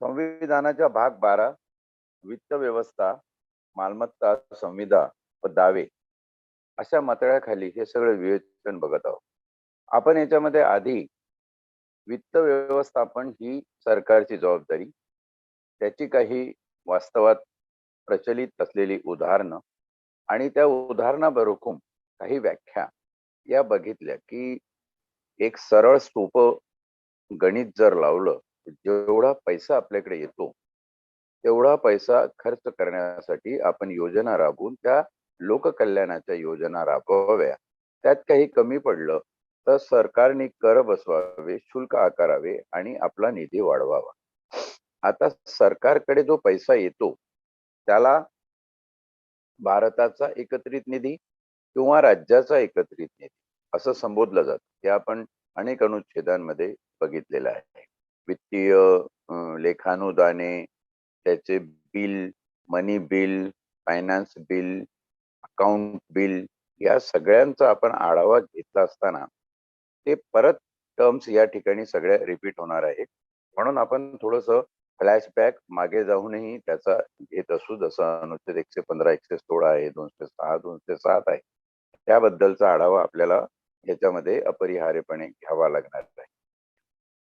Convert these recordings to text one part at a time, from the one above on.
संविधानाच्या भाग 12 वित्त व्यवस्था, मालमत्ता संविदा व दावे अशा मतळ्याखाली हे सगळं विवेचन बघत आहोत. आपण याच्यामध्ये आधी वित्त व्यवस्थापन ही सरकारची जबाबदारी, त्याची काही वास्तवात प्रचलित असलेली उदाहरणं आणि त्या उदाहरणाबरोबर काही व्याख्या या बघितल्या की एक सरळ सोपं गणित जर लावलं, जेवढा पैसा आपल्याकडे येतो तेवढा पैसा खर्च करण्यासाठी आपण योजना राबवून त्या लोककल्याणाच्या योजना राबवाव्या. त्यात काही कमी पडलं तर सरकारने कर बसवावे, शुल्क आकारावे आणि आपला निधी वाढवावा. आता सरकारकडे जो पैसा येतो त्याला भारताचा एकत्रित निधी किंवा राज्याचा एकत्रित निधी असं संबोधलं जातं. हे आपण अनेक अनुच्छेदांमध्ये बघितलेलं आहे. वित्तीय लेखानुदाने, त्याचे bill, money bill, finance bill, account bill या सगळ्यांचा आपण आढावा घेतला असताना ते परत टर्म्स या ठिकाणी सगळ्या रिपीट होणार आहेत. म्हणून आपण थोडंसं फ्लॅशबॅक मागे जाऊनही त्याचा घेत असू. जसं अनुच्छेद 115, 116 आहे, 206, 207 आहे, त्याबद्दलचा आढावा आपल्याला याच्यामध्ये अपरिहार्यपणे घ्यावा लागणार आहे.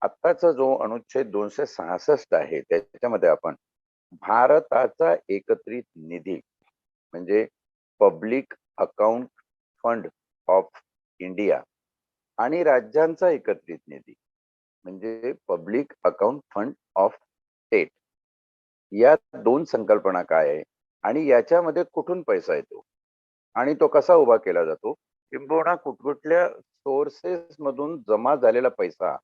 आत्ताचा जो अनुच्छेद 266 आहे त्याच्यामध्ये आपण भारताचा एकत्रित निधी म्हणजे public account fund of India आणि राज्यांचा एकत्रित निधी म्हणजे public account fund of state, या दोन संकल्पना काय आहे आणि याच्यामध्ये कुठून पैसा येतो आणि तो कसा उभा केला जातो, किंबहुना कुठकुठल्या सोर्सेस मधून जमा झालेला पैसा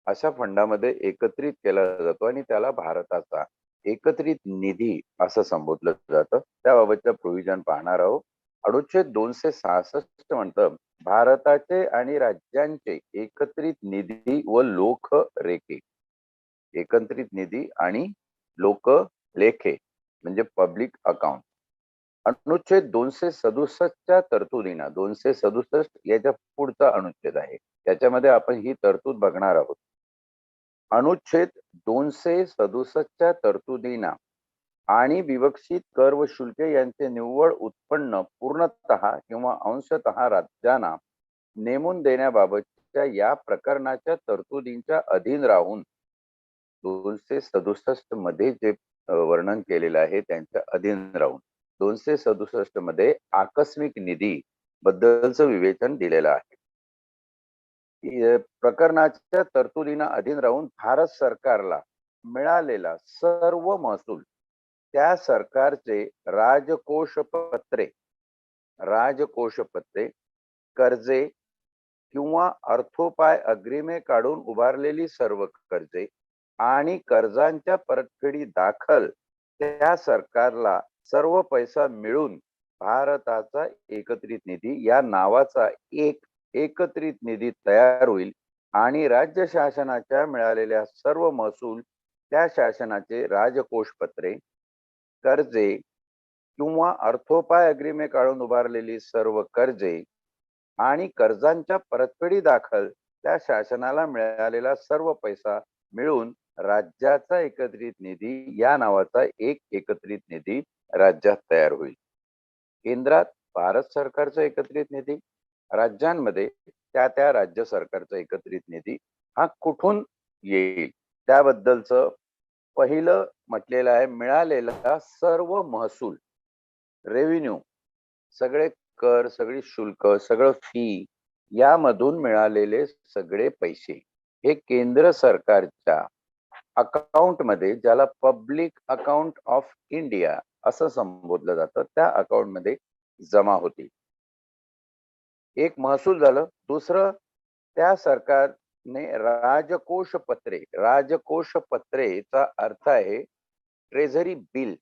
अशा फंडामध्ये एकत्रित केला जातो आणि त्याला भारताचा एकत्रित निधी असं संबोधलं जातं. त्याबाबतचं प्रोव्हिजन पाहणार आहोत. अनुच्छेद 266 म्हणतं भारताचे आणि राज्यांचे एकत्रित निधी व लोकरेखे. एकत्रित निधी आणि लोकलेखे म्हणजे पब्लिक अकाउंट. अनुच्छेद 267च्या तरतुदीना 267 याच्या पुढचा अनुच्छेद आहे, त्याच्यामध्ये आपण ही तरतूद बघणार आहोत. अनुच्छेद 267च्या तरतुदीना आणि विवक्षित कर व शुल्के यांचे निव्वळ उत्पन्न पूर्णतः किंवा अंशतः राज्यांना नेमून देण्याबाबतच्या या प्रकरणाच्या तरतुदींच्या अधीन राहून 267 मध्ये जे वर्णन केलेलं आहे त्यांच्या अधीन राहून 267 मध्ये आकस्मिक निधी बद्दलचं विवेचन दिलेलं आहे. प्रकरणाच्या तरतुदींना अधीन राहून भारत सरकारला मिळालेला सर्व महसूल त्या सरकारचे राजकोषपत्रे, कर्जे किंवा अर्थोपाय अग्रिमे काढून उभारलेली सर्व कर्जे आणि कर्जांच्या परतफेडी दाखल त्या सरकारला सर्व पैसा मिळून भारताचा एकत्रित निधी या नावाचा एक एकत्रित निधी तयार होईल आणि राज्य शासनाच्या मिळालेल्या सर्व महसूल त्या शासनाचे राजकोषपत्रे, कर्जे किंवा अर्थोपाय अग्रिमे काढून उभारलेली सर्व कर्जे आणि कर्जांच्या परतफेडी दाखल त्या शासनाला मिळालेला सर्व पैसा मिळून राज्याचा एकत्रित निधी या नावाचा एक एकत्रित निधी राज्यात तयार होईल. केंद्रात भारत सरकारचा एकत्रित निधी, राज्यांमध्ये त्या त्या राज्य सरकारचा एकत्रित निधी हा कुठून येईल त्याबद्दलचं पहिलं म्हटलेलं आहे. मिळालेला सर्व महसूल, रेव्हेन्यू, सगळे कर, सगळी शुल्क, सगळं फी यामधून मिळालेले सगळे पैसे हे केंद्र सरकारच्या अकाउंट मध्ये, ज्याला पब्लिक अकाउंट ऑफ इंडिया असं संबोधलं जातं, त्या अकाउंट मध्ये जमा होतील. एक महसूल झालं. दुसरं, त्या सरकारने राजकोषपत्रेचा अर्थ आहे ट्रेझरी बिल.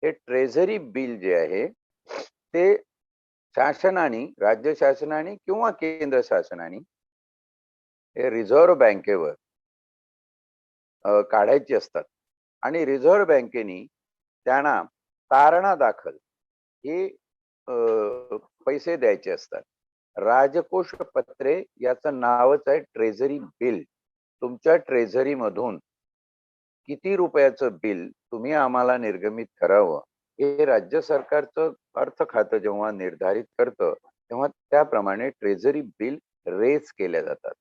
हे ट्रेझरी बिल जे आहे ते शासनाने, राज्य शासनाने किंवा केंद्र शासनाने हे रिझर्व्ह बँकेवर काढायची असतात आणि रिझर्व्ह बँकेने त्यांना तारणा दाखल हे पैसे द्यायचे असतात. राजकोष पत्रे याचं नावच आहे ट्रेझरी बिल. तुमच्या ट्रेझरी मधून किती रुपयाचं बिल तुम्ही आम्हाला निर्गमित करावं, हे राज्य सरकारचं अर्थ खातं जेव्हा निर्धारित करतं, तेव्हा त्याप्रमाणे ट्रेझरी बिल रेज केल्या जातात.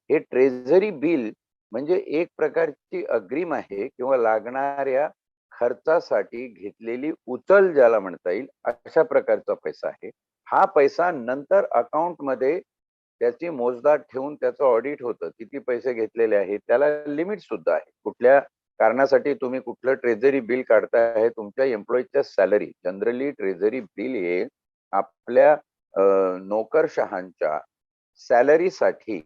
हे ट्रेझरी बिल म्हणजे एक प्रकारची अग्रिम आहे किंवा लागणाऱ्या खर्चासाठी घेतलेली उचल ज्याला म्हणता येईल, अशा प्रकारचा पैसा आहे. हा पैसा नंतर अकाउंटमध्ये त्याची मोजदाद ठेवून त्याचं ऑडिट होतं. किती पैसे घेतलेले आहेत, त्याला लिमिट सुद्धा आहे. कुठल्या कारणासाठी तुम्ही कुठलं ट्रेझरी बिल काढताय, तुमच्या एम्प्लॉईच्या सॅलरी, जनरली ट्रेझरी बिल हे आपल्या नोकरशहांच्या सॅलरीसाठी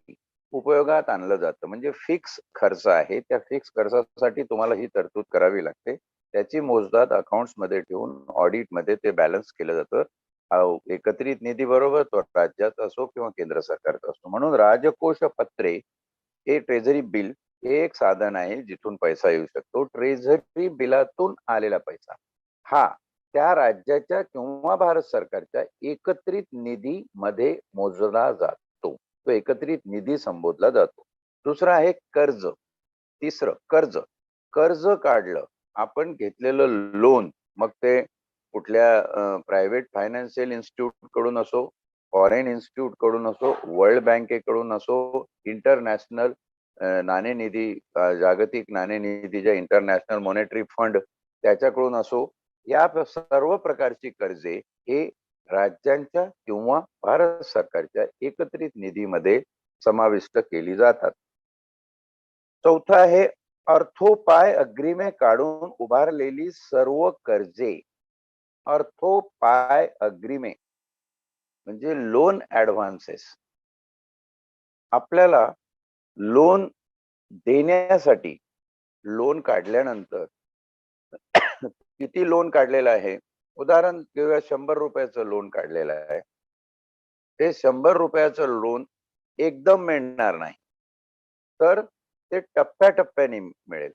उपयोगात आणलं जातं. म्हणजे फिक्स खर्च आहे. त्या फिक्स खर्चासाठी तुम्हाला ही तरतूद करावी लागते. त्याची मोजदाद अकाउंट्समध्ये ठेवून ऑडिटमध्ये ते बॅलन्स केलं जातं. एकत्रित निधी बरोबर तो राज्याचा असो किंवा केंद्र सरकारचा असतो. म्हणून राजकोष पत्रे हे ट्रेझरी बिल हे एक साधन आहे जिथून पैसा येऊ शकतो. ट्रेझरी बिलातून आलेला पैसा हा त्या राज्याच्या किंवा भारत सरकारच्या एकत्रित निधी मध्ये मोजला जातो. तो एकत्रित निधी संबोधला जातो. दुसरा आहे कर्ज. तिसरं कर्ज. कर्ज काढलं, आपण घेतलेलं लोन, मग ते कुठल्या प्रायव्हेट फायनान्शियल इन्स्टिट्यूट कडून असो, फॉरेन इन्स्टिट्यूट कडून असो, वर्ल्ड बँकेकडून असो, इंटरनॅशनल नाणेनिधी, जागतिक नाणेनिधीच्या इंटरनॅशनल मॉनेटरी फंड त्याच्याकडून असो, या सर्व प्रकारची कर्जे हे राज्यांच्या किंवा भारत सरकारच्या एकत्रित निधीमध्ये समाविष्ट केली जातात. चौथा आहे अर्थोपाय अग्रिमे काढून उभारलेली सर्व कर्जे. अर्थोपाय अग्रिमे म्हणजे लोन ऍडव्हान्सेस. आपल्याला लोन देण्यासाठी लोन काढल्यानंतर किती लोन काढलेलं आहे, उदाहरण घेऊया, 100 रुपयाचं लोन काढलेलं आहे. ते 100 रुपयाचं लोन एकदम मिळणार नाही, तर ते टप्प्याटप्प्याने मिळेल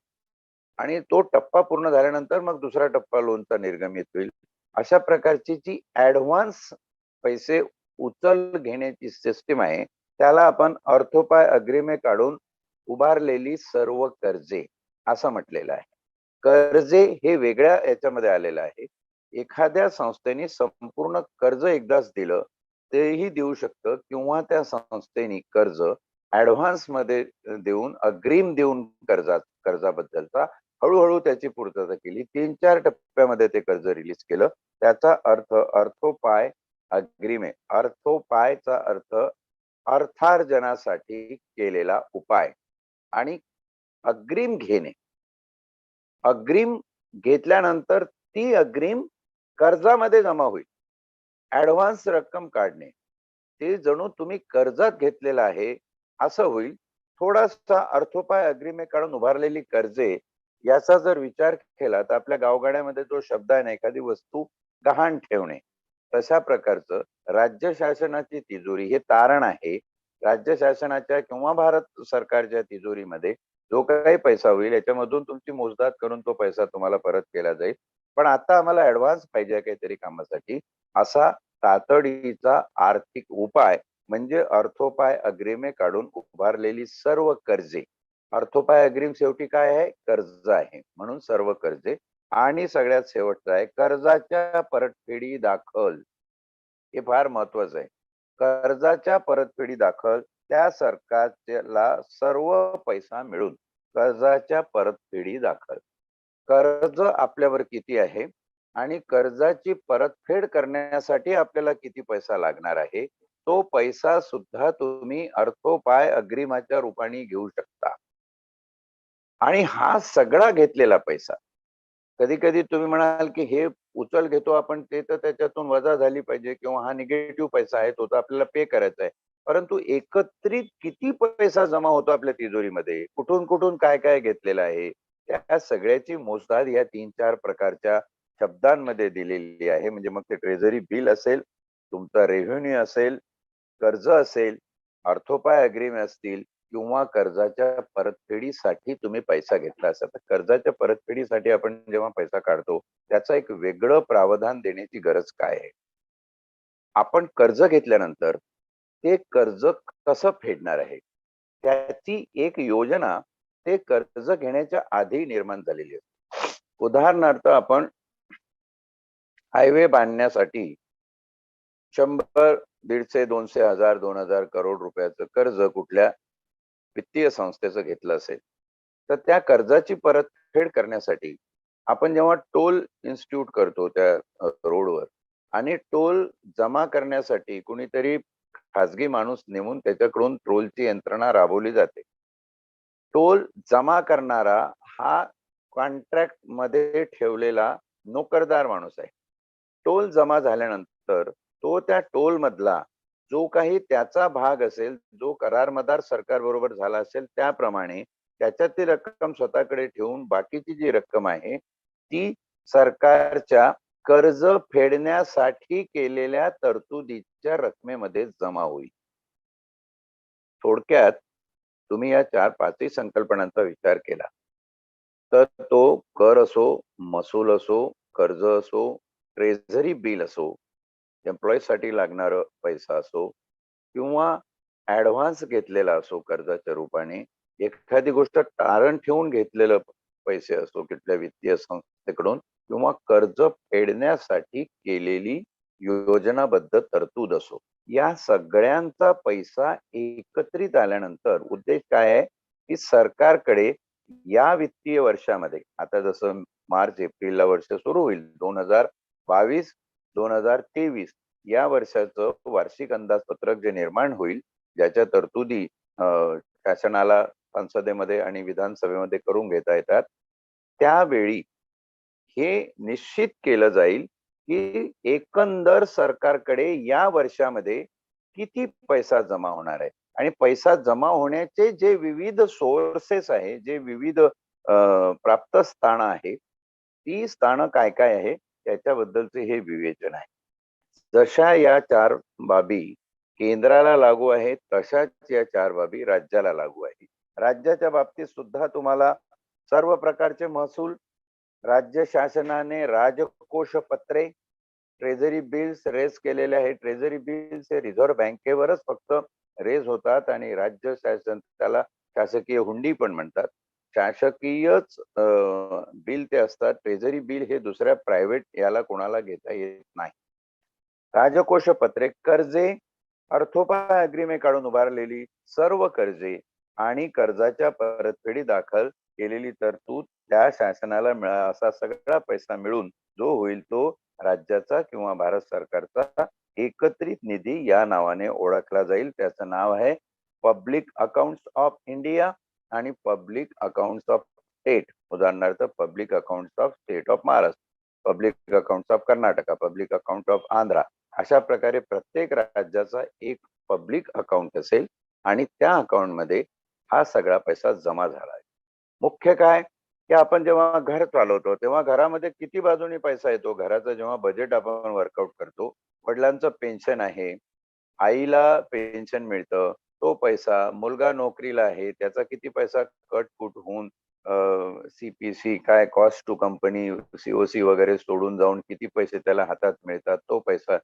आणि तो टप्पा पूर्ण झाल्यानंतर मग दुसरा टप्पा लोनचा निर्गमित होईल. अशा प्रकारची जी ऍडव्हान्स पैसे उचल घेण्याची सिस्टीम आहे, त्याला आपण अर्थोपाय अग्रिमे काढून उभारलेली सर्व कर्जे असं म्हटलेलं आहे. कर्जे हे वेगळ्या याच्यामध्ये आलेलं आहे. एखाद्या संस्थेने संपूर्ण कर्ज एकदाच दिलं तेही देऊ शकतं किंवा त्या संस्थेने कर्ज ऍडव्हान्स मध्ये देऊन, अग्रिम देऊन कर्जाबद्दलचा हळूहळू त्याची पूर्तता केली. 3-4 टप्प्यामध्ये ते कर्ज रिलीज केलं. त्याचा अर्थ अर्थोपाय अग्रिमे. अर्थोपायचा अर्थ अर्थार्जनासाठी केलेला उपाय आणि अग्रिम घेणे. अग्रिम घेतल्यानंतर ती अग्रिम कर्जामध्ये जमा होईल. ऍडव्हान्स रक्कम काढणे ते जणू तुम्ही कर्जात घेतलेलं आहे असं होईल. थोडासा अर्थोपाय अग्रिमे काढून उभारलेली कर्जे याचा जर विचार केला तर आपल्या गावगाड्यामध्ये जो शब्द आहे ना, एखादी वस्तू गहाण ठेवणे, तशा प्रकारचं राज्य शासनाची तिजोरी हे तारण आहे. राज्य शासनाच्या किंवा भारत सरकारच्या तिजोरीमध्ये जो काही पैसा होईल याच्यामधून तुमची मोजदाद करून तो पैसा तुम्हाला परत केला जाईल. पण आता आम्हाला ऍडव्हान्स पाहिजे काहीतरी कामासाठी, असा तातडीचा आर्थिक उपाय म्हणजे अर्थोपाय अग्रिमे काढून उभारलेली सर्व कर्जे. अर्थोपाय अग्रिम शेवटी काय आहे? कर्ज आहे, म्हणून सर्व कर्जे. आणि सगळ्यात शेवटचं आहे कर्जाच्या परतफेडी दाखल. हे फार महत्वाचं आहे. कर्जाच्या परतफेडी दाखल त्या सरकारला सर्व पैसा मिळून कर्जाच्या परतफेडी दाखल. कर्ज आपल्यावर किती आहे आणि कर्जाची परतफेड करण्यासाठी आपल्याला किती पैसा लागणार आहे, तो पैसा सुद्धा तुम्ही अर्थोपाय अग्रिमाच्या रूपाने घेऊ शकता. आणि हा सगळा घेतलेला पैसा, कधी कधी तुम्ही म्हणाल की हे उचल घेतो आपण, ते तर त्याच्यातून वजा झाली पाहिजे किंवा हा निगेटिव्ह पैसा आहे, तो तर आपल्याला पे करायचा आहे. परंतु एकत्रित किती पैसा जमा होतो आपल्या तिजोरीमध्ये, कुठून कुठून काय काय घेतलेलं आहे, त्या सगळ्याची मोजदाद या 3-4 प्रकारच्या शब्दांमध्ये दिलेली आहे. म्हणजे मग ते ट्रेझरी बिल असेल, तुमचा रेव्हेन्यू असेल, कर्ज असेल, अर्थोपाय अग्रिमे असतील किंवा कर्जाच्या परतफेडीसाठी तुम्ही पैसा घेतला असेल. तर कर्जाच्या परतफेडीसाठी आपण जेव्हा पैसा काढतो त्याचा एक वेगळं प्रावधान देण्याची गरज काय आहे? आपण कर्ज घेतल्यानंतर ते कर्ज कसं फेडणार आहे, त्याची एक योजना ते कर्ज घेण्याच्या आधी निर्माण झालेली असते. उदाहरणार्थ आपण हायवे बांधण्यासाठी 100, 150, 200, 1000, 2000 करोड रुपयाचं कर्ज कुठल्या वित्तीय संस्थेचं घेतलं असेल, तर त्या कर्जाची परतफेड करण्यासाठी आपण जेव्हा टोल इन्स्टिट्यूट करतो त्या रोडवर, आणि टोल जमा करण्यासाठी कुणीतरी खाजगी माणूस नेमून त्याच्याकडून टोलची यंत्रणा राबवली जाते. टोल जमा करणारा हा कॉन्ट्रॅक्ट मध्ये ठेवलेला नोकरदार माणूस आहे. टोल जमा झाल्यानंतर तो त्या टोल मधला जो काही त्याचा भाग असेल, जो करारमदार सरकार बरोबर झाला असेल, त्याप्रमाणे त्याच्यातली रक्कम स्वतःकडे ठेवून बाकीची जी रक्कम आहे ती सरकारच्या कर्ज फेडण्यासाठी केलेल्या तरतुदीच्या रकमेमध्ये जमा होईल. थोडक्यात तुम्ही या 4-5 संकल्पनांचा विचार केला तर तो कर असो, महसूल असो, कर्ज असो, ट्रेझरी बिल असो, एम्प्लॉई साठी लागणारं पैसा असो, किंवा ऍडव्हान्स घेतलेला असो कर्जाच्या रूपाने, एखादी गोष्ट तारण ठेवून घेतलेलं पैसे असो कुठल्या वित्तीय संस्थेकडून, किंवा कर्ज फेडण्यासाठी केलेली योजनाबद्ध तरतूद असो, या सगळ्यांचा पैसा एकत्रित आल्यानंतर उद्देश काय आहे की सरकारकडे या वित्तीय वर्षामध्ये, आता जसं मार्च एप्रिलला वर्ष सुरू होईल 2022-2023 या वर्षाचं वार्षिक अंदाजपत्रक जे निर्माण होईल, ज्याच्या तरतुदी शासनाला संसदेमध्ये आणि विधानसभेमध्ये करून घेता येतात, त्यावेळी हे निश्चित केलं जाईल की एकंदर सरकारकडे या वर्षामध्ये किती पैसा जमा होणार आहे, आणि पैसा जमा होण्याचे जे विविध सोर्सेस आहे, जे विविध प्राप्त स्थानं आहे, ती स्थानं काय काय आहे त्याच्याबद्दलचे हे विवेचन आहे. जशा या 4 बाबी केंद्राला लागू आहेत, तशाच या 4 बाबी राज्याला लागू आहे. राज्याच्या बाबतीत सुद्धा तुम्हाला सर्व प्रकारचे महसूल राज्य शासनाने राजकोष पत्रे, ट्रेझरी बिल्स रेज केलेले आहे. ट्रेझरी बिल्स हे रिझर्व्ह बँकेवरच फक्त रेज होतात आणि राज्य शासन त्याला शासकीय हुंडी पण म्हणतात. शासकीयच बिल ते असतात. ट्रेझरी बिल हे दुसऱ्या प्रायव्हेट याला कोणाला घेता येत नाही. राजकोष पत्रे, कर्जे, अर्थोपाय अग्रीमेंट काढून उभारलेली सर्व कर्जे आणि कर्जाच्या परतफेडी दाखल केलेली तरतूद त्या शासनाला असा सगळा पैसा मिळून जो होईल तो राज्याचा किंवा भारत सरकारचा एकत्रित निधी या नावाने ओळखला जाईल. त्याचं नाव आहे पब्लिक अकाउंट्स ऑफ इंडिया आणि पब्लिक अकाउंट्स ऑफ स्टेट. उदाहरणार्थ public accounts of state of Maharashtra, public accounts of Karnataka, public account of Andhra, अशा प्रकारे प्रत्येक राज्याचा एक पब्लिक अकाउंट असेल आणि त्या अकाउंट मध्ये हा सगळा पैसा जमा झाला आहे. मुख्य काय की आपण जेव्हा घर चालवतो तेव्हा घरामध्ये किती बाजूनी पैसा येतो, घराचं जेव्हा बजेट आपण वर्कआउट करतो, वडिलांचं पेन्शन आहे, आईला पेन्शन मिळतं, तो पैसा, मुलगा नोकरीला आहे त्याचा किती पैसा कट कुट होऊन सीपीसी काय कॉस्ट टू कंपनी, सीओसी वगैरे सोडून जाऊन किती पैसे त्याला हातात मिळतात, तो पैसा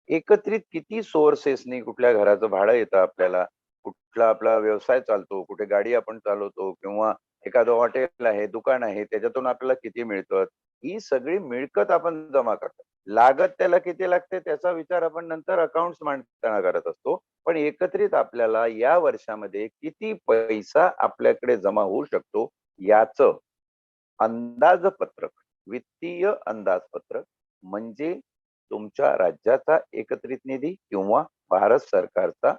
एकत्रित किती सोर्सेसनी कुठल्या घराचं भाडं येतं आपल्याला, कुठला आपला व्यवसाय चालतो, कुठे गाडी आपण चालवतो, किंवा एखादं हॉटेल आहे, दुकान आहे, त्याच्यातून आपल्याला किती मिळतं, ही सगळी मिळकत आपण जमा करतो. लागत त्याला किती लागते त्याचा विचार आपण नंतर अकाउंट्स मांडताना करत असतो, पण एकत्रित आपल्याला या वर्षामध्ये किती पैसा आपल्याकडे जमा होऊ शकतो याचं अंदाजपत्रक, वित्तीय अंदाजपत्रक म्हणजे तुमच्या राज्याचा एकत्रित निधी किंवा भारत सरकारचा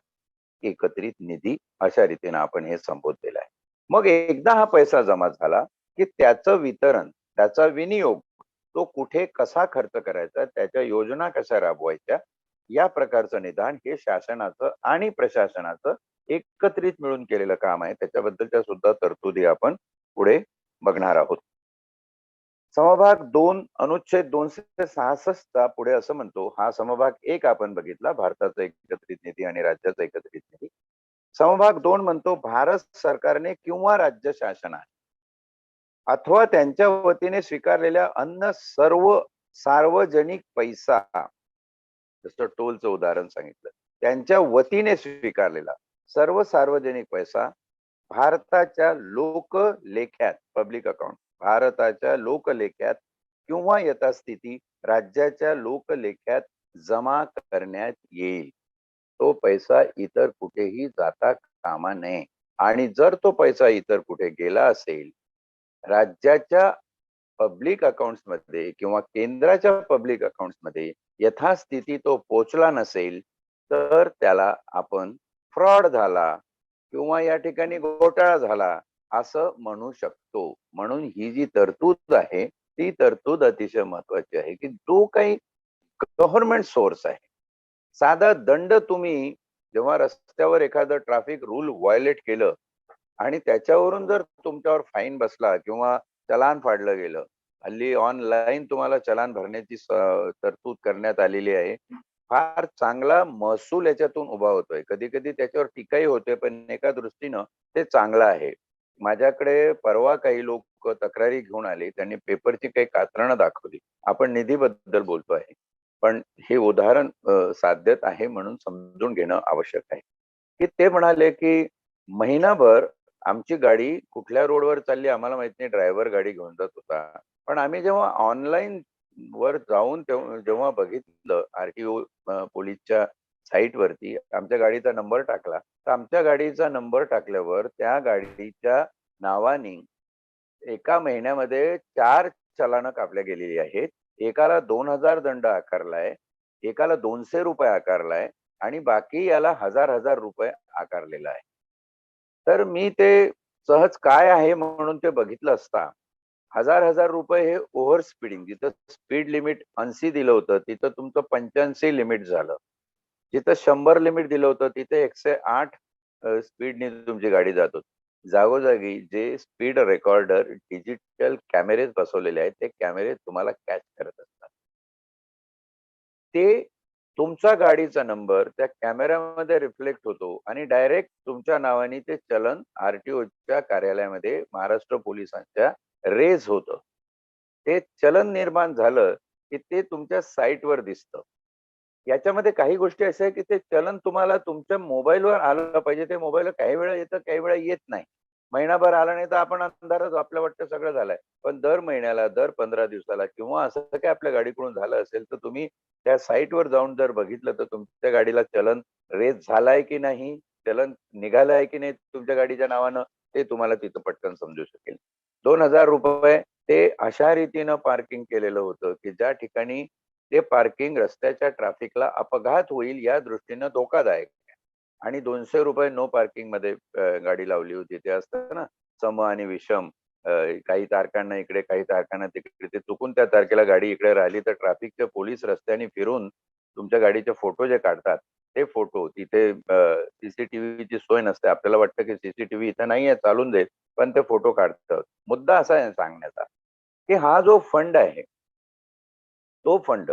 एकत्रित निधी, अशा रीतीने आपण हे संबोधलेलं आहे. मग एकदा हा पैसा जमा झाला की त्याचं वितरण, त्याचा विनियोग, तो कुठे कसा खर्च करायचा, त्याच्या योजना कशा राबवायच्या, या प्रकारचं निदान हे शासनाचं आणि प्रशासनाचं एकत्रित मिळून केलेलं काम आहे. त्याच्याबद्दलच्या सुद्धा तरतुदी आपण पुढे बघणार आहोत. समभाग 2 अनुच्छेद 266 चा पुढे असं म्हणतो, हा समभाग 1 आपण बघितला, भारताचा एकत्रित निधी आणि राज्याचा एकत्रित निधी. समभाग 2 म्हणतो, भारत सरकारने किंवा राज्य शासनाने अथवा त्यांच्या वतीने स्वीकारलेल्या अन्य सर्व सार्वजनिक पैसा, जसं टोलचं उदाहरण सांगितलं, त्यांच्या वतीने स्वीकारलेला सर्व सार्वजनिक पैसा भारताच्या लोकलेख्यात पब्लिक अकाउंट भारताच्या लोकलेख्यात किंवा यथास्थिती राज्याच्या लोकलेख्यात जमा करण्यात येईल. तो पैसा इतर कुठेही जाता कामा नये. आणि जर तो पैसा इतर कुठे गेला असेल, राज्याच्या पब्लिक अकाउंट्स मध्ये किंवा केंद्राच्या पब्लिक अकाउंट्स मध्ये यथास्थिती तो पोचला नसेल, तर त्याला आपण फ्रॉड झाला किंवा या ठिकाणी घोटाळा झाला असं म्हणू शकतो. म्हणून ही जी तरतूद आहे ती तरतूद अतिशय महत्वाची आहे, की जो काही गव्हर्नमेंट सोर्स आहे, साधा दंड तुम्ही जेव्हा रस्त्यावर एखादं ट्रॅफिक रूल व्हायोलेट केलं आणि त्याच्यावरून जर तुमच्यावर फाईन बसला किंवा चलान फाडलं गेलं, हल्ली ऑनलाईन तुम्हाला चलान भरण्याची तरतूद करण्यात आलेली आहे. फार चांगला महसूल याच्यातून उभा होतोय. कधी कधी त्याच्यावर टीकाही होते, पण एका दृष्टीनं ते चांगलं आहे. माझ्याकडे परवा काही लोक तक्रारी घेऊन आले, त्यांनी पेपरची काही कात्रणं दाखवली. आपण निधीबद्दल बोलतो आहे, पण हे उदाहरण साध्यत आहे म्हणून समजून घेणं आवश्यक आहे. की ते म्हणाले की महिनाभर आमची गाडी कुठल्या रोडवर चालली आम्हाला माहित नाही, ड्रायव्हर गाडी घेऊन जात होता. पण आम्ही जेव्हा ऑनलाईन वर जाऊन जेव्हा बघितलं आरटीओ पोलीसच्या साईट वरती आमच्या गाडीचा नंबर टाकला, तर आमच्या गाडीचा नंबर टाकल्यावर त्या गाडीच्या नावानी एका महिन्यामध्ये 4 चलानं कापल्या गेलेली आहेत. एकाला 2,000 दंड आकारलाय, एकाला ₹200 आकारलाय आणि बाकी याला हजार रुपये आकारलेला आहे. तर मी ते सहज काय आहे म्हणून ते बघितलं असता, हजार रुपये हे ओव्हर स्पीडिंग, जिथं स्पीड लिमिट 80 दिलं होतं तिथं तुमचं 85 लिमिट झालं. जिथं 100 लिमिट दिलं होतं तिथे 108 स्पीडने तुमची गाडी जात होती. जागोजागी जे स्पीड रेकॉर्डर डिजिटल कॅमेरेज बसवलेले आहेत, ते कॅमेरे तुम्हाला कॅच करत असतात. ते तुमचा गाडीचा नंबर त्या कॅमेऱ्यामध्ये रिफ्लेक्ट होतो आणि डायरेक्ट तुमच्या नावाने ते चलन आरटीओच्या कार्यालयामध्ये महाराष्ट्र पोलिसांच्या रेज होतं. ते चलन निर्माण झालं की ते तुमच्या साईटवर दिसतं. याच्यामध्ये काही गोष्टी अशा आहे की ते चलन तुम्हाला तुमच्या मोबाईलवर आलं पाहिजे. ते मोबाईलवर काही वेळा येतं, काही वेळा येत नाही. महिनाभर आला नाही तर आपण अंधारच, आपल्याला वाटतं सगळं झालंय. पण दर महिन्याला, दर 15 दिवसाला किंवा असं काही आपल्या गाडीकडून झालं असेल, तर तुम्ही त्या साईटवर जाऊन जर बघितलं, तर तुमच्या गाडीला चलन रेज झालाय की नाही, चलन निघालंय की नाही तुमच्या गाडीच्या नावानं, ते तुम्हाला तिथं पटकन समजू शकेल. ₹2,000 ते अशा रीतीनं पार्किंग केलेलं होतं, की ज्या ठिकाणी ते पार्किंग रस्त्याच्या ट्रॅफिकला अपघात होईल या दृष्टीनं धोकादायक आहे. आणि ₹200 नो पार्किंग मध्ये गाडी लावली होती. ते असतं ना सम आणि विषम, काही तारखांना इकडे काही तारखांना तिकडे, ते चुकून त्या तारखेला गाडी इकडे राहिली तर ट्रॅफिकचे पोलीस रस्त्याने फिरून तुमच्या गाडीचे फोटो जे काढतात, ते फोटो तिथे सीसीटीव्हीची सोय नसते. आपल्याला वाटतं की सीसीटीव्ही इथं नाहीये, चालून जाईल, पण ते फोटो काढतात. मुद्दा असा आहे सांगण्याचा, की हा जो फंड आहे, तो फंड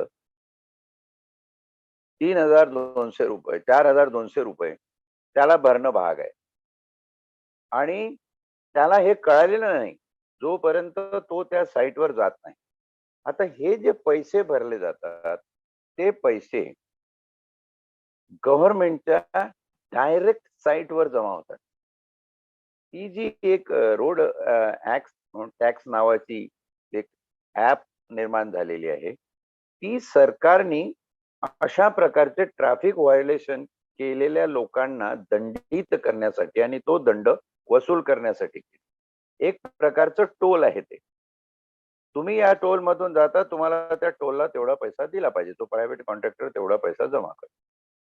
₹3,200 ₹4,200 त्याला भरणं भाग आहे. आणि त्याला हे कळालेलं नाही, जोपर्यंत तो त्या साईटवर जात नाही. आता हे जे पैसे भरले जातात, ते पैसे गव्हर्नमेंटच्या डायरेक्ट साईटवर जमा होतात. ही जी एक रोड टॅक्स नावाची एक ॲप निर्माण झालेली आहे, ती सरकारनी अशा प्रकारचे ट्रॅफिक व्हायोलेशन केलेल्या लोकांना दंडित करण्यासाठी आणि तो दंड वसूल करण्यासाठी केली. एक प्रकारचं टोल आहे ते. तुम्ही या टोल मधून जाता, तुम्हाला त्या टोलला तेवढा पैसा दिला पाहिजे. तो प्रायव्हेट कॉन्ट्रॅक्टर तेवढा पैसा जमा करतो.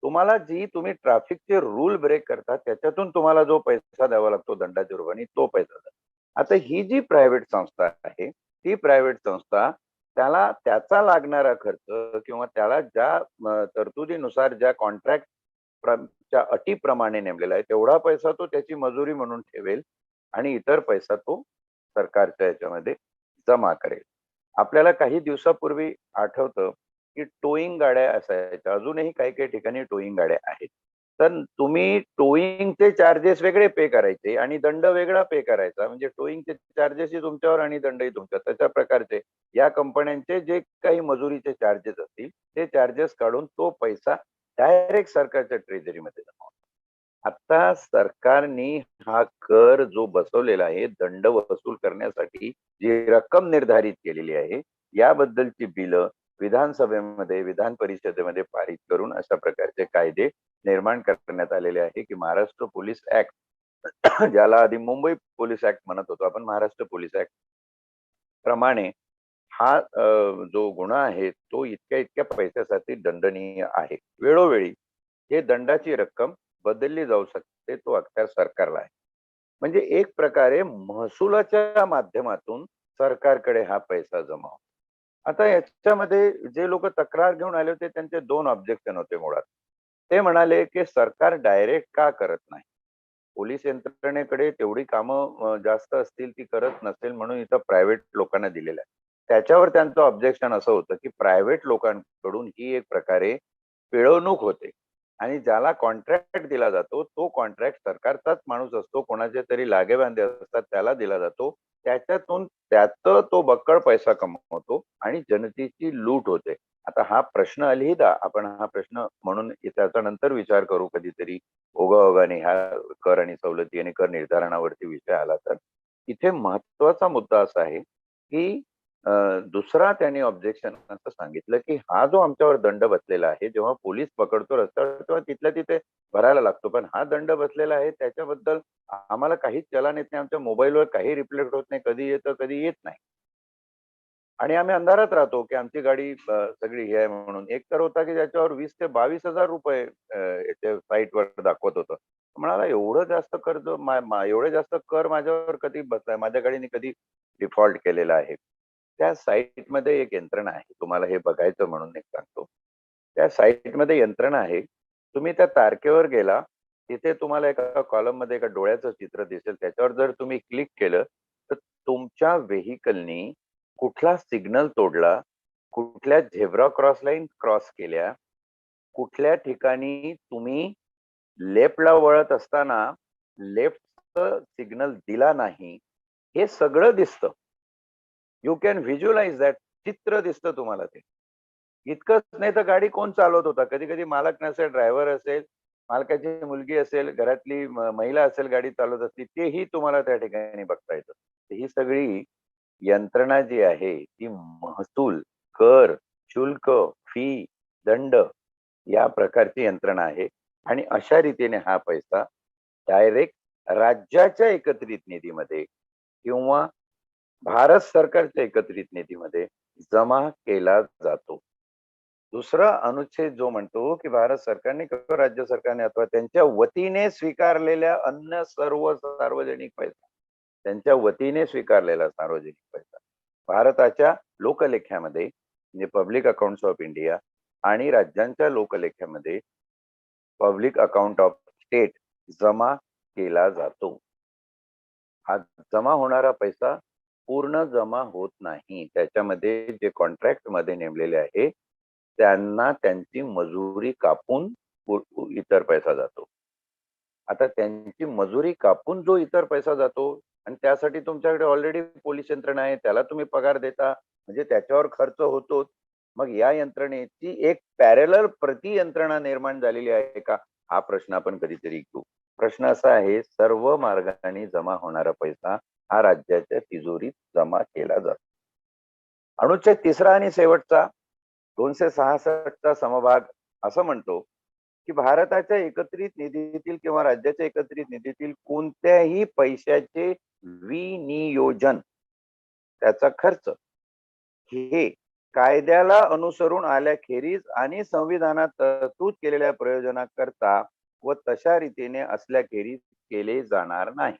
तुम्हाला जी तुम्ही ट्रॅफिकचे रूल ब्रेक करता त्याच्यातून तुम्हाला जो पैसा द्यावा लागतो दंडाच्या रूपाने, तो पैसा द्या. आता ही जी प्रायव्हेट संस्था आहे, ती प्रायव्हेट संस्था त्याला त्याचा लागणारा खर्च किंवा त्याला ज्या तरतुदीनुसार ज्या कॉन्ट्रॅक्ट च्या अटीप्रमाणे नेमलेला आहे, तेवढा पैसा तो त्याची मजुरी म्हणून ठेवेल आणि इतर पैसा तो सरकारच्या याच्यामध्ये जमा करेल. आपल्याला काही दिवसापूर्वी आठवतं, की टोईंग गाड्या असायच्या. अजूनही काही-काही ठिकाणी टोईंग गाड्या आहेत. तर तुम्ही टोईंगचे चार्जेस वेगळे पे करायचे आणि दंड वेगळा पे करायचा. म्हणजे टोईंगचे चार्जेसही तुमच्यावर आणि दंडही तुमच्यावर. तशा प्रकारचे या कंपन्यांचे जे काही मजुरीचे चार्जेस असतील, ते चार्जेस काढून तो पैसा डायरेक्ट सरकारच्या ट्रेझरीमध्ये जमा होतो. आता सरकारने हा कर जो बसवलेला आहे, दंड वसूल करण्यासाठी जी रक्कम निर्धारित केलेली आहे, याबद्दलची बिलं विधानसभेमध्ये, विधान परिषदेमध्ये पारित करून अशा प्रकारचे कायदे निर्माण करण्यात आलेले आहे, की महाराष्ट्र पोलीस ऍक्ट ज्याला आधी मुंबई पोलीस ऍक्ट म्हणत होतो आपण, महाराष्ट्र पोलीस ऍक्ट प्रमाणे हा जो गुन्हा आहे तो इतक्या इतक्या पैशासाठी दंडनीय आहे. वेळोवेळी हे दंडाची रक्कम बदलली जाऊ शकते, तो अख्त्यार सरकारला आहे. म्हणजे एक प्रकारे महसुलाच्या माध्यमातून सरकारकडे हा पैसा जमा होतो. आता याच्यामध्ये जे लोक तक्रार घेऊन आले होते त्यांचे दोन ऑब्जेक्शन होते मुळात. ते म्हणाले की सरकार डायरेक्ट का करत नाही, पोलीस यंत्रणेकडे तेवढी कामं जास्त असतील, ती करत नसेल म्हणून इथं प्रायव्हेट लोकांना दिलेलं आहे. त्याच्यावर त्यांचं ऑब्जेक्शन असं होतं की प्रायव्हेट लोकांकडून ही एक प्रकारे पिळवणूक होते आणि ज्याला कॉन्ट्रॅक्ट दिला जातो तो कॉन्ट्रॅक्ट सरकारचाच माणूस असतो, कोणाचे तरी लागेबांधे असतात, त्याला दिला जातो. त्याच्यातून त्याचं तो बक्कळ पैसा कमवतो आणि जनतेची लूट होते. आता हा प्रश्न अलहिदा आपण हा प्रश्न म्हणून त्याचा नंतर विचार करू कधीतरी, ओघाओघाने ह्या कर आणि सवलती आणि कर निर्धारणावरती विषय आला तर. इथे महत्वाचा मुद्दा असा आहे की दुसरा त्यांनी ऑब्जेक्शन असं सांगितलं की हा जो आमच्यावर दंड बसलेला आहे, जेव्हा पोलीस पकडतो रस्त्यावर तेव्हा तिथल्या तिथे भरायला लागतो, पण हा दंड बसलेला आहे त्याच्याबद्दल आम्हाला काहीच चलन येत नाही, आमच्या मोबाईलवर काही रिफ्लेक्ट होत नाही, कधी येतं कधी येत नाही आणि आम्ही अंधारात राहतो की आमची गाडी सगळी हे आहे म्हणून. एक तर होता की ज्याच्यावर 20,000 ते 22,000 रुपये साईटवर दाखवत होतं. म्हणाला एवढं जास्त कर्ज एवढे जास्त कर माझ्यावर कधी बसलाय, माझ्या गाडीने कधी डिफॉल्ट केलेला आहे. त्या साईटमध्ये एक यंत्रणा आहे, तुम्हाला हे बघायचं म्हणून एक सांगतो. त्या साईटमध्ये यंत्रणा आहे, तुम्ही त्या तारखेवर गेला, तिथे तुम्हाला एका कॉलममध्ये एका डोळ्याचं चित्र दिसेल, त्याच्यावर जर तुम्ही क्लिक केलं तर तुमच्या व्हेइकलनी कुठला सिग्नल तोडला, कुठल्या झेब्रा क्रॉस लाईन क्रॉस केल्या, कुठल्या ठिकाणी तुम्ही लेफ्टला वळत असताना लेफ्टचं सिग्नल दिला नाही, हे सगळं दिसतं. You can visualise that. चित्र दिसतं तुम्हाला ते. इतकंच नाही तर गाडी कोण चालवत होता, कधी कधी मालक नसेल, ड्रायव्हर असेल, मालकाची मुलगी असेल, घरातली महिला असेल गाडी चालवत असती, तेही तुम्हाला त्या ठिकाणी बघता येतं. ही सगळी यंत्रणा जी आहे ती महसूल, कर, शुल्क, फी, दंड या प्रकारची यंत्रणा आहे आणि अशा रीतीने हा पैसा डायरेक्ट राज्याच्या एकत्रित निधीमध्ये किंवा भारत सरकारच्या एकत्रित निधीमध्ये जमा केला जातो. दुसरा अनुच्छेद जो म्हणतो की भारत सरकारने किंवा राज्य सरकारने अथवा त्यांच्या वतीने स्वीकारलेल्या अन्य सर्व सार्वजनिक पैसा, त्यांच्या वतीने स्वीकारलेला सार्वजनिक पैसा भारताच्या लोकलेख्यामध्ये म्हणजे पब्लिक अकाउंट्स ऑफ इंडिया आणि राज्यांच्या लोकलेख्यामध्ये पब्लिक अकाउंट ऑफ स्टेट जमा केला जातो. हा जमा होणारा पैसा पूर्ण जमा होत नाही, त्याच्यामध्ये जे कॉन्ट्रॅक्ट मध्ये नेमलेले आहे त्यांना त्यांची मजुरी कापून इतर पैसा जातो. आता त्यांची मजुरी कापून जो इतर पैसा जातो आणि त्यासाठी तुमच्याकडे ऑलरेडी पोलीस यंत्रणा आहे, त्याला तुम्ही पगार देता, म्हणजे त्याच्यावर खर्च होतो. मग या यंत्रणेची एक पॅरलल प्रति यंत्रणा निर्माण झालेली आहे का, हा प्रश्न आपण कधीतरी घेऊ. प्रश्न असा आहे, सर्व मार्गाने जमा होणारा पैसा हा राज्याच्या तिजोरीत जमा केला जातो. अनुच्छेद तिसरा आणि शेवटचा 266चा समभाग असं म्हणतो की भारताच्या एकत्रित निधीतील किंवा राज्याच्या एकत्रित निधीतील कोणत्याही पैशाचे विनियोजन, त्याचा खर्च हे कायद्याला अनुसरून आल्याखेरीज आणि संविधानात तरतूद केलेल्या प्रयोजनाकरता व तशा रीतीने असल्याखेरीज केले जाणार नाही.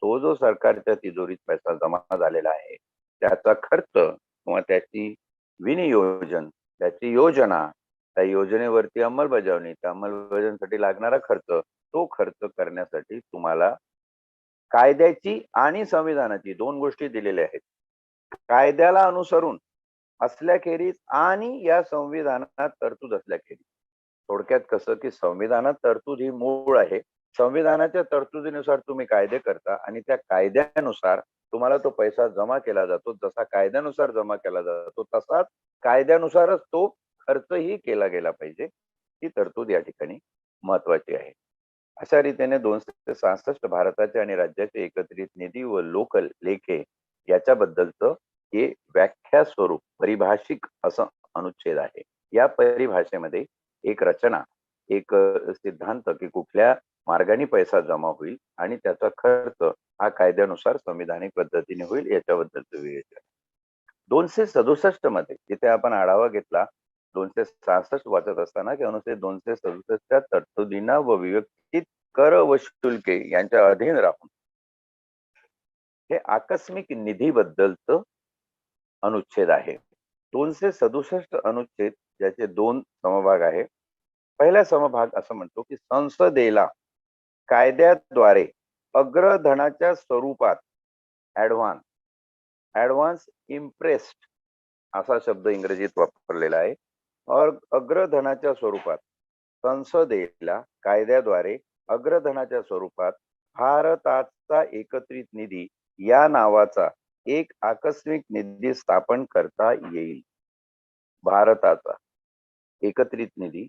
तो जो सरकारच्या तिजोरीत पैसा जमा झालेला आहे त्याचा खर्च किंवा त्याची विनियोजन, त्याची योजना, त्या योजनेवरती अंमलबजावणी, त्या अंमलबजावणीसाठी लागणारा खर्च, तो खर्च करण्यासाठी तुम्हाला कायद्याची आणि संविधानाची दोन गोष्टी दिलेल्या आहेत. कायद्याला अनुसरून असल्याखेरीज आणि या संविधानात तरतूद असल्याखेरीज. थोडक्यात कसं की संविधानात तरतूद ही मूळ आहे, संविधानाच्या तरतुदीनुसार तुम्ही कायदे करता आणि त्या कायद्यानुसार तुम्हाला तो पैसा जमा केला जातो. जसा कायद्यानुसार जमा केला जातो तसाच कायद्यानुसारच तो खर्चही केला गेला पाहिजे. ही तरतूद या ठिकाणी महत्वाची आहे. अशा रीतीने 266 भारताचे आणि राज्याचे एकत्रित निधी व लोक लेखे याच्याबद्दलचं हे व्याख्या स्वरूप परिभाषिक असं अनुच्छेद आहे. या परिभाषेमध्ये एक रचना, एक सिद्धांत की कुठल्या मार्गाने पैसा जमा होईल आणि त्याचा खर्च हा कायद्यानुसार संविधानिक पद्धतीने होईल याच्याबद्दलचं विवेचन. 267 मध्ये जिथे आपण आढावा घेतला 266 वाचत असताना की अनुच्छेद 267 तरतुदींना व विवेचित कर व शुल्के यांच्या अधीन राहून हे आकस्मिक निधीबद्दलचं अनुच्छेद आहे. 267 अनुच्छेद ज्याचे 2 समभाग आहे. पहिला समभाग असं म्हणतो की संसदेला कायद्याद्वारे अग्रधनाच्या स्वरूपात ऍडव्हान्स इम्प्रेस्ड असा शब्द इंग्रजीत वापरलेला आहे. अग्रधनाच्या स्वरूपात संसदेला कायद्याद्वारे अग्रधनाच्या स्वरूपात भारताचा एकत्रित निधी या नावाचा एक आकस्मिक निधी स्थापन करता येईल. भारताचा एकत्रित निधी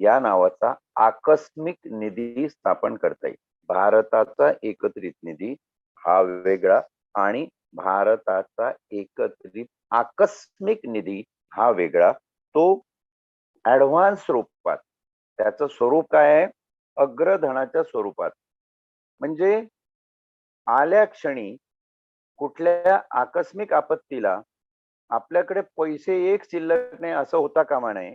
या नावाचा आकस्मिक निधी स्थापन करता येईल. भारताचा एकत्रित निधी हा वेगळा आणि भारताचा एकत्रित आकस्मिक निधी हा वेगळा. तो ऍडव्हान्स स्वरूपात, त्याचं स्वरूप काय आहे? अग्रधनाच्या स्वरूपात. म्हणजे आल्या क्षणी कुठल्या आकस्मिक आपत्तीला आपल्याकडे पैसे एक शिल्लक नाही असं होता कामा नये.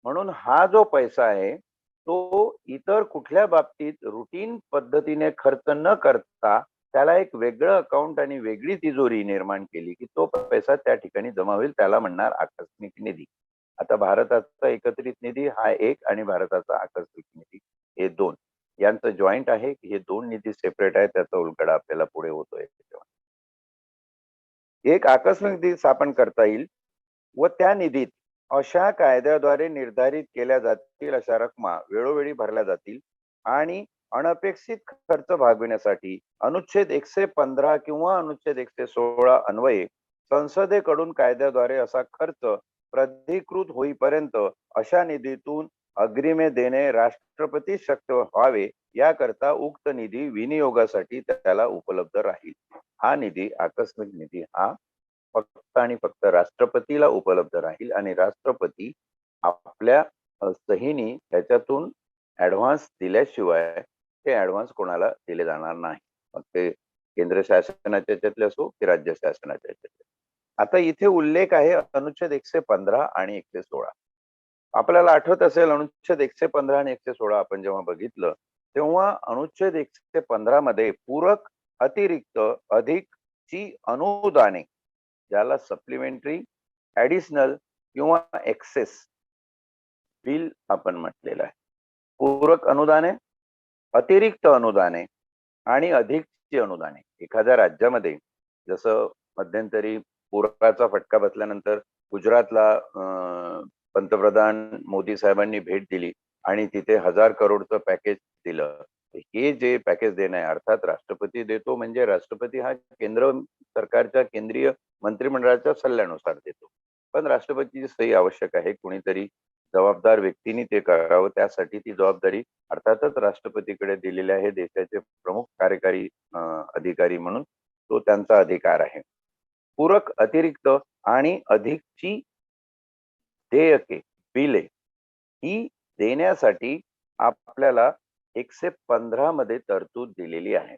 म्हणून हा जो पैसा आहे तो इतर कुठल्या बाबतीत रुटीन पद्धतीने खर्च न करता त्याला एक वेगळं अकाउंट आणि वेगळी तिजोरी निर्माण केली की तो पैसा त्या ठिकाणी जमा होईल. त्याला म्हणणार आकस्मिक निधी. आता भारताचा एकत्रित निधी हा एक आणि भारताचा आकस्मिक निधी हे दोन. यांचं जॉईंट आहे की हे दोन निधी सेपरेट आहे. त्याचा उलगडा आपल्याला पुढे होतोय. एक आकस्मिक निधी स्थापन करता येईल व त्या निधीत अशा कायद्याद्वारे निर्धारित केल्या जातील अशा रकमा वेळोवेळी भरल्या जातील आणि अनपेक्षित खर्च भागविण्यासाठी अनुच्छेद 115 किंवा अनुच्छेद 116 अन्वये संसदेकडून कायद्याद्वारे असा खर्च प्राधिकृत होईपर्यंत अशा निधीतून अग्रिमे देणे राष्ट्रपती शक्य व्हावे याकरता उक्त निधी विनियोगासाठी त्याला उपलब्ध राहील. हा निधी आकस्मिक निधी हा फक्त आणि फक्त राष्ट्रपतीला उपलब्ध राहील आणि राष्ट्रपती आपल्या सहीनी त्याच्यातून ऍडव्हान्स दिल्याशिवाय ते ऍडव्हान्स कोणाला दिले जाणार नाही. मग ते केंद्र शासनाच्या याच्यातले असो की राज्य शासनाच्या याच्यातले. आता इथे उल्लेख आहे अनुच्छेद 115 आणि 116. आपल्याला आठवत असेल अनुच्छेद 115 आणि 116 आपण जेव्हा बघितलं तेव्हा अनुच्छेद 115 मध्ये पूरक अतिरिक्त अधिकची अनुदाने ज्याला सप्लिमेंटरी ऍडिशनल किंवा एक्सेस बिल आपण म्हटलेलं आहे. पूरक अनुदाने, अतिरिक्त अनुदाने आणि अधिकची अनुदाने. एखाद्या राज्यामध्ये जसं मध्यंतरी पुराचा फटका बसल्यानंतर गुजरातला पंतप्रधान मोदी साहेबांनी भेट दिली आणि तिथे 1000 करोडचं पॅकेज दिलं. हे जे पॅकेज देणं आहे अर्थात राष्ट्रपती देतो म्हणजे राष्ट्रपती हा केंद्र सरकारच्या केंद्रीय मंत्रिमंडळाच्या सल्ल्यानुसार देतो. पण राष्ट्रपतीची सही आवश्यक आहे. कुणीतरी जबाबदार व्यक्तीने ते करावं. त्यासाठी ती जबाबदारी अर्थातच राष्ट्रपतीकडे दिलेली आहे. देशाचे प्रमुख कार्यकारी अधिकारी म्हणून तो त्यांचा अधिकार आहे. पूरक अतिरिक्त आणि अधिकची देयके बिले ही देण्यासाठी आपल्याला 115 मध्ये तरतूद दिलेली आहे.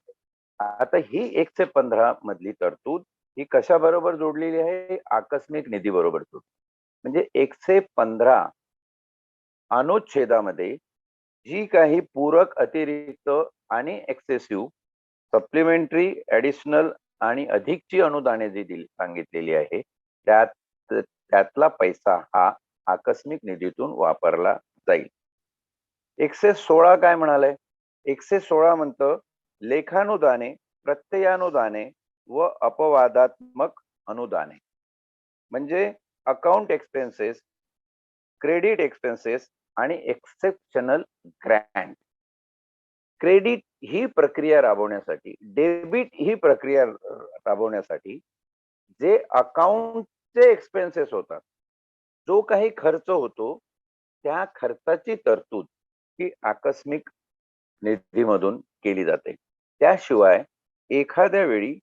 आता ही 115 मधली तरतूद ही कशा बरोबर जोडलेली आहे? आकस्मिक निधी बरोबर जोडली. म्हणजे 115 अनुच्छेदामध्ये जी काही पूरक अतिरिक्त आणि एक्सेसिव्ह सप्लिमेंटरी ऍडिशनल आणि अधिकची अनुदाने जी सांगितलेली आहे त्यातला पैसा हा आकस्मिक निधीतून वापरला जाईल. 116 काय म्हणाले? 116 म्हणतं लेखानुदाने, प्रत्ययानुदाने व अपवादात्मक अनुदाने. म्हणजे अकाउंट एक्सपेन्सेस, क्रेडिट एक्सपेन्सेस आणि एक्सेप्शनल ग्रँट. क्रेडिट ही प्रक्रिया राबवण्यासाठी, डेबिट ही प्रक्रिया राबवण्यासाठी जे अकाउंटचे एक्सपेन्सेस होतात, जो काही खर्च होतो त्या खर्चाची तरतूद ही आकस्मिक निधीमधून केली जाते. त्याशिवाय एखाद्या वेळी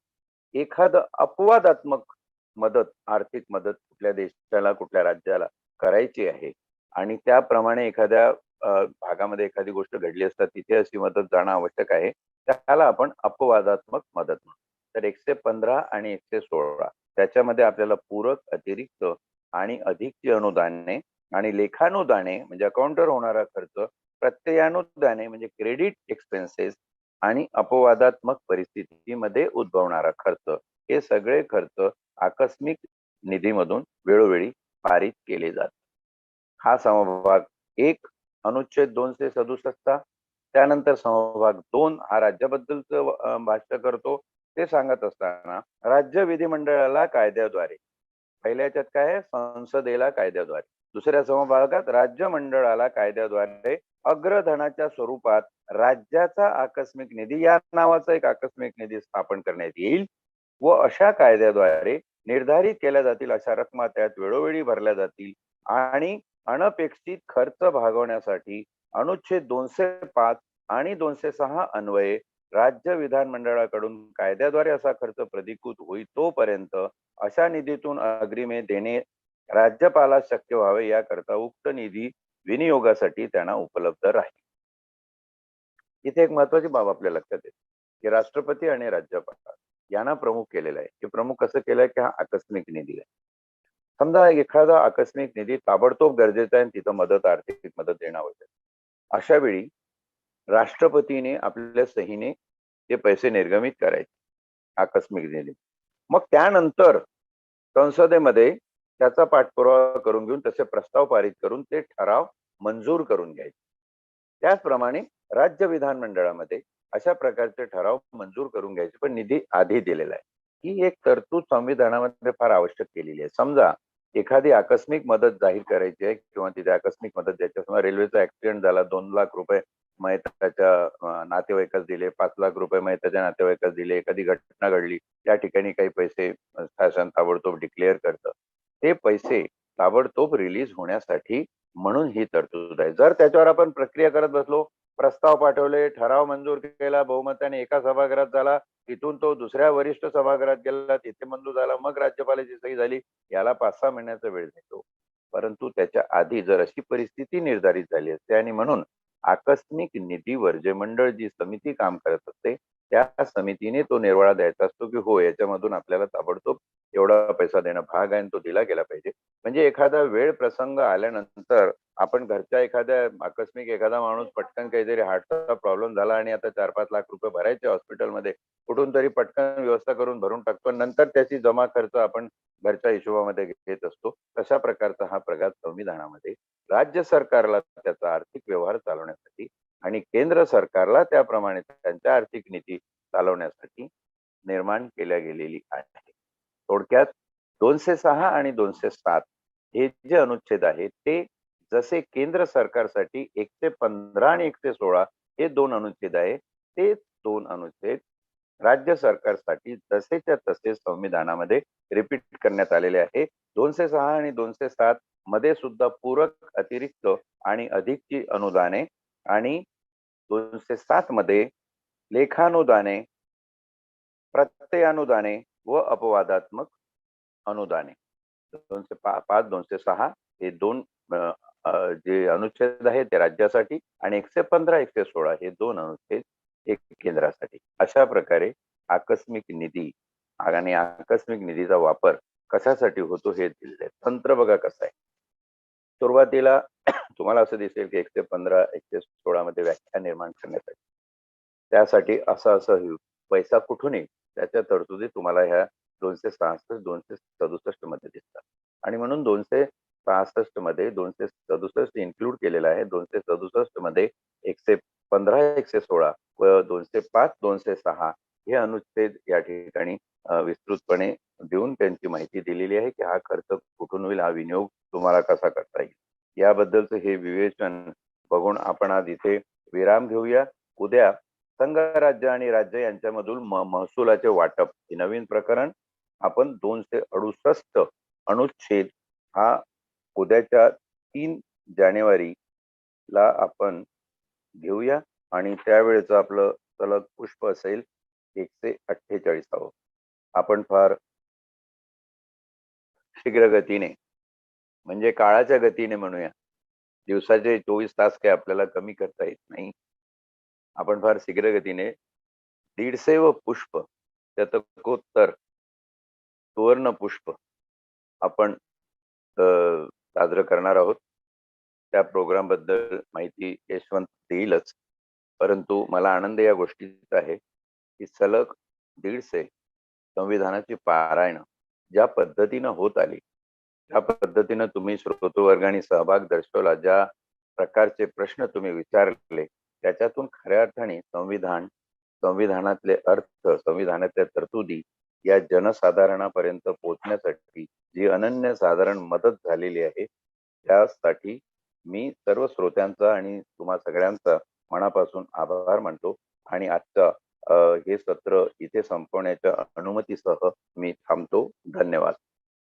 एखादं अपवादात्मक मदत, आर्थिक मदत कुठल्या देशाला, कुठल्या राज्याला करायची आहे आणि त्याप्रमाणे एखाद्या भागामध्ये एखादी गोष्ट घडली असता तिथे अशी मदत जाणं आवश्यक आहे, त्याला आपण अपवादात्मक मदत म्हणतो. तर 115 आणि 116 त्याच्यामध्ये आपल्याला पूरक, अतिरिक्त आणि अधिकची अनुदाने आणि लेखानुदाने म्हणजे अकाउंटवर होणारा खर्च, प्रत्ययानुदाने म्हणजे क्रेडिट एक्सपेन्सेस आणि अपवादात्मक परिस्थितीमध्ये उद्भवणारा खर्च, हे सगळे खर्च आकस्मिक निधीमधून वेळोवेळी पारित केले जातात. हा समभाग 1 अनुच्छेद 267, त्यानंतर समभाग 2 हा राज्याबद्दलचं भाष्य करतो. ते सांगत असताना राज्य विधिमंडळाला कायद्याद्वारे, पहिल्या याच्यात काय आहे, संसदेला कायद्याद्वारे, दुसऱ्या समभागात राज्य मंडळाला कायद्याद्वारे अग्रधनाच्या स्वरूपात राज्याचा आकस्मिक निधी या नावाचा एक आकस्मिक निधी स्थापन करण्यात येईल व अशा कायद्याद्वारे निर्धारित केल्या जातील अशा रकमा त्यात वेळोवेळी भरल्या जातील आणि अनपेक्षित खर्च भागवण्यासाठी अनुच्छेद 205 आणि 206 अन्वये राज्य विधानमंडळाकडून कायद्याद्वारे असा खर्च प्रतिकृत होईल तोपर्यंत अशा निधीतून अग्रिमे देणे राज्यपालास शक्य व्हावे याकरता उक्त निधी विनियोगासाठी त्यांना उपलब्ध राहील. इथे एक महत्वाची बाब आपल्या लक्षात येते की राष्ट्रपती आणि राज्यपाल यांना प्रमुख केलेलं आहे. हे प्रमुख कसं केलंय की हा आकस्मिक निधी आहे. समजा एखादा आकस्मिक निधी ताबडतोब गरजेचा आहे, तिथं मदत, आर्थिक मदत देणं आवश्यक. अशा वेळी राष्ट्रपतीने आपल्या सहीने ते पैसे निर्गमित करायचे आकस्मिक निधी. मग त्यानंतर संसदेमध्ये त्याचा पाठपुरावा करून घेऊन तसे प्रस्ताव पारित करून ते ठराव मंजूर करून घ्यायचे. त्याचप्रमाणे राज्य विधानमंडळामध्ये अशा प्रकारचे ठराव मंजूर करून घ्यायचे, पण निधी आधी दिलेला आहे. ही एक तरतूद संविधानामध्ये फार आवश्यक केलेली आहे. समजा एखादी आकस्मिक मदत जाहीर करायची आहे किंवा तिथे आकस्मिक मदत द्यायची, समजा रेल्वेचा ऍक्सिडेंट झाला, 2 लाख रुपये मयताच्या नातेवाईकास दिले, 5 लाख रुपये मयताच्या नातेवाईकास दिले, एखादी घटना घडली त्या ठिकाणी काही पैसे शासन ताबडतोब डिक्लेअर करतं. ते पैसे ताबडतोब रिलीज होण्यासाठी म्हणून ही तरतूद आहे. जर त्याच्यावर आपण प्रक्रिया करत बसलो, प्रस्ताव पाठवले, ठराव मंजूर केला, बहुमताने एका सभागृहात झाला, तिथून तो दुसऱ्या वरिष्ठ सभागृहात गेला, तिथे मंजूर झाला, मग राज्यपालाची सही झाली, याला 5-6 महिन्याचा वेळ जातो. परंतु त्याच्या आधी जर अशी परिस्थिती निर्धारित झाली असते आणि म्हणून आकस्मिक निधीवर जे मंडळ, जी समिती काम करत असते, त्या समितीने तो निर्वाळा द्यायचा असतो की हो, याच्यामधून आपल्याला ताबडतोब एवढा पैसा देणं भाग आहे आणि तो दिला गेला पाहिजे. म्हणजे एखादा वेळ प्रसंग आल्यानंतर आपण घरच्या आकस्मिक एखादा माणूस पटकन काहीतरी हार्टचा प्रॉब्लेम झाला आणि आता 4-5 लाख रुपये भरायचे हॉस्पिटलमध्ये, कुठून तरी पटकन व्यवस्था करून भरून टाकतो, नंतर त्याची जमा खर्च आपण घरच्या हिशोबामध्ये घेत असतो. तशा प्रकारचा हा प्रघात संविधानामध्ये राज्य सरकारला त्याचा आर्थिक व्यवहार चालवण्यासाठी आणि केंद्र सरकारला त्याप्रमाणे त्यांच्या आर्थिक नीती चालवण्यासाठी निर्माण केल्या गेलेली आहे. थोडक्यात 206 आणि 207 हे जे अनुच्छेद आहेत ते जसे केंद्र सरकारसाठी 115 आणि 116 हे 2 अनुच्छेद आहे, ते 2 अनुच्छेद राज्य सरकारसाठी जसेच्या तसे संविधानामध्ये रिपीट करण्यात आलेले आहे. 206 आणि 207 मध्ये सुद्धा पूरक, अतिरिक्त आणि अधिकची अनुदाने आणि 207 मध्ये लेखानुदाने, प्रत्ययानुदाने व अपवादात्मक अनुदाने. 205, 206 हे 2 जे अनुच्छेद आहेत ते राज्यासाठी आणि 115, 116 हे 2 अनुच्छेद एक केंद्रासाठी. अशा प्रकारे आकस्मिक निधी आणि आकस्मिक निधीचा वापर कशासाठी होतो हे दिलेलं आहे. तंत्र बघा कसं आहे. सुरुवातीला तुम्हाला असं दिसेल की 115, 116 मध्ये व्याख्या निर्माण करण्यासाठी, त्यासाठी असं पैसा कुठून येईल त्याच्या तरतुदी तुम्हाला ह्या 266, 267 मध्ये दिसतात. आणि म्हणून 266 मध्ये 267 इन्क्लूड केलेला आहे. 267 मध्ये 115, 116 व 205, 206 हे अनुच्छेद या ठिकाणी विस्तृतपणे देऊन त्यांची माहिती दिलेली आहे की हा खर्च कुठून होईल, हा विनियोग तुम्हाला कसा करता येईल, याबद्दलचं हे विवेचन बघून आपण आज इथे विराम घेऊया. उद्या संघ राज्य आणि राज्य यांच्यामधील महसुलाचे वाटप हे नवीन प्रकरण आपण 268 अनुच्छेद हा उद्याच्या 3 जानेवारीला आपण घेऊया आणि त्यावेळेचं आपलं सलग पुष्प असेल 148. आपण फार शीघ्र गतीने, म्हणजे काळाच्या गतीने म्हणूया, दिवसाचे 24 तास काही आपल्याला कमी करता येत नाही. आपण फार शीघ्र गतीने 150 पुष्प, शतकोत्तर सुवर्ण पुष्प आपण साजरं करणार आहोत. त्या प्रोग्राम बद्दल माहिती यशवंत देईलच, परंतु मला आनंद या गोष्टीचा आहे की सलग 150 संविधानाची पारायण ज्या पद्धतीनं होत आली, त्या पद्धतीनं तुम्ही श्रोतृवर्गाने सहभाग दर्शवला, ज्या प्रकारचे प्रश्न तुम्ही विचारले, त्याच्यातून खऱ्या अर्थाने संविधानातले अर्थ, संविधानातल्या तरतुदी या जनसाधारणापर्यंत पोहोचण्यासाठी जी अनन्यसाधारण मदत झालेली आहे, त्यासाठी मी सर्व श्रोत्यांचा आणि तुम्हा सगळ्यांचा मनापासून आभार मानतो. आणि आजचा हे सत्र इथे संपवण्याच्या अनुमतीसह मी थांबतो. धन्यवाद.